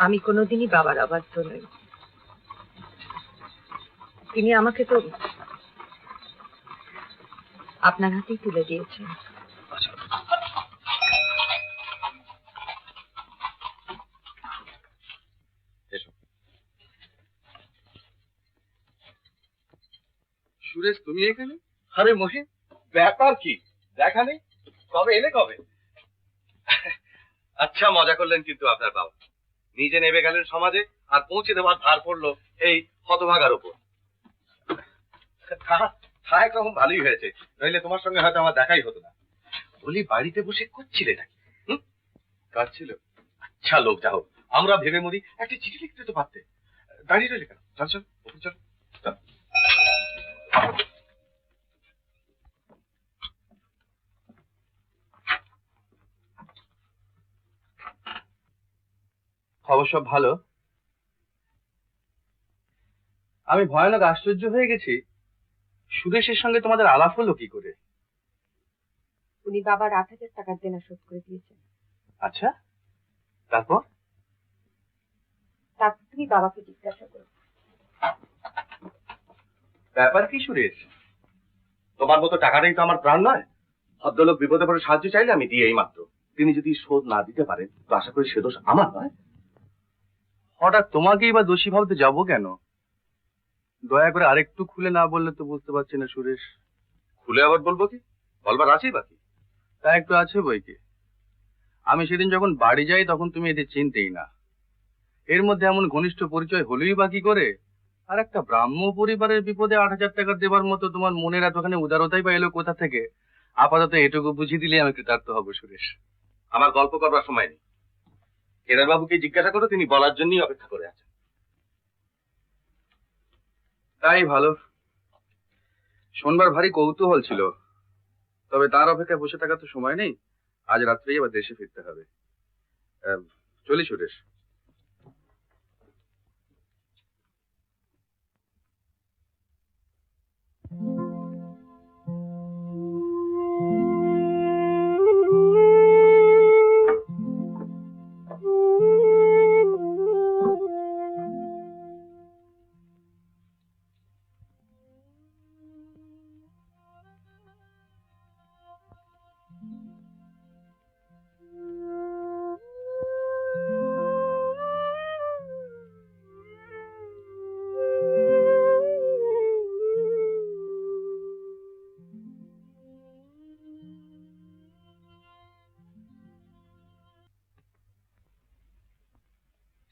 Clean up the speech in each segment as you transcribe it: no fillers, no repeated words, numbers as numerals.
আমি কোনোদিনই বাবার অবাধ্য নই। তিনি আমাকে তো আপনার হাতেই তুলে দিয়েছেন। সুরেশ, তুমি এখানে? আরে মহিম, ব্যাপার কি? দেখা নেই, কবে এলে? কবে? আচ্ছা, মজা করলেন কিন্তু আপনার বাবা। নিজে নেমে গেলেন সমাজে, আর পৌঁছে দেওয়ার ধার পড়লো এই হতভাগার উপর। তা একরকম ভালোই হয়েছে, নইলে তোমার সঙ্গে হয়তো আমার দেখাই হতো না। বলি, বাড়িতে বসে করছিলে নাকি? কাজ ছিল? আচ্ছা, লোক যা হোক, আমরা ভেবে মরি একটা চিঠি লিখতে তো পারতে। দাঁড়িয়ে রইলে কেন? চল চল, চল। খবর সব ভালো? আমি ভয়ানক আশ্চর্য হয়ে গেছি, সুরেশের সঙ্গে তোমাদের আলাপ হলো কি করে? উনি বাবার 8,000 টাকার দেনা শোধ করে দিয়েছেন। আচ্ছা, তারপর? তারপর তুমি বাবাকে জিজ্ঞাসা করো। ব্যাপার কি সুরেশ? তোমার মতো টাকাটাই তো আমার প্রাণ নয়। ভদ্রলোক বিপদে পড়ে সাহায্য চাইলে আমি দিই, এই মাত্র। তিনি যদি শোধ না দিতে পারেন, তো আশা করি সে দোষ আমার নয়। হঠাৎ তোমাকেই বা দোষী ভাবতে যাবো কেন? দয়া করে আরেকটু খুলে না বললে তো বুঝতে পারছি না সুরেশ। খুলে আবার বলবো কি? বলবার আছেই বাকি। তা একটু আছে বই কি। আমি সেদিন যখন বাড়ি যাই তখন তুমি এদের চিনতেই না। এর মধ্যে এমন ঘনিষ্ঠ পরিচয় হলোই বা কি করে? আর একটা ব্রাহ্ম পরিবারের বিপদে 8,000 টাকা দেবার মতো তোমার মনের এতখানি উদারতাই বা এলো কোথা থেকে? আপাতত এটুকু বুঝিয়ে দিলে আমি কৃতার্থ হব সুরেশ। আমার গল্প করবার সময় নেই। কেদার বাবুকে জিজ্ঞাসা করো, তিনি বলার জন্যই অপেক্ষা করে আছেন। তাই ভালো। শোনবার ভারী কৌতূহল ছিল, তবে তার অপেক্ষায় বসে থাকার তো সময় নেই। আজ রাত্রেই আবার দেশে ফিরতে হবে। চলি সুরেশ।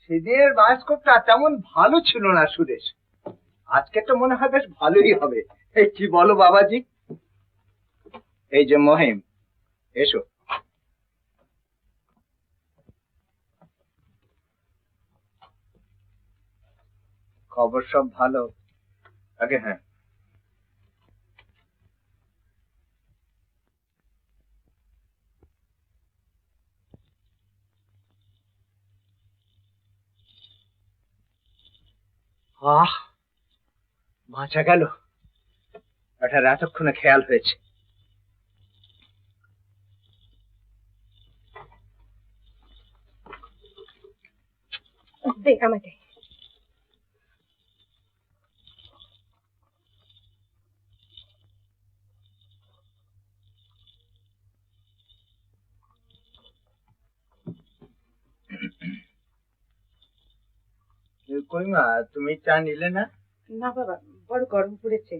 সেদিনের বায়োস্কোপটা তেমন ভালো ছিল না সুরেশ। আজকে তো মনে হয় বেশ ভালোই হবে। এই কি বলো বাবাজি? এই যে মহিম, এসো। খবর সব ভালো? আগে হ্যাঁ। আহ, বাঁচা গেল। এটার এতক্ষণে খেয়াল হয়েছে। আমাকে কই মা, তুমি চা নিলে না? না বাবা, বড় গরম পড়েছে।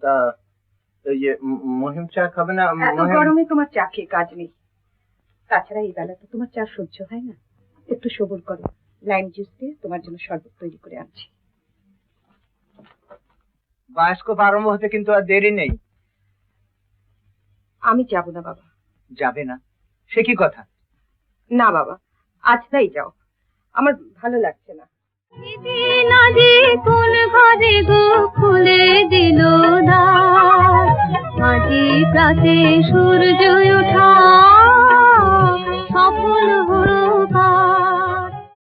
তা এই যে মহিম চা খাবে না? এত গরমে তোমার চা খেয়ে কাজ নেই। তাছাড়া এই বেলা তো তোমার চা সহ্য হয় না। একটু সবুর করো, লাইম জুস দিয়ে তোমার জন্য শরবত তৈরি করে আনছি। বায়োস্কোপ আরম্ভ হতে কিন্তু আর দেরি নেই। আমি যাব না বাবা। যাবে না? সে কি কথা? না বাবা, আজ তাই যাও, আমার ভালো লাগছে না।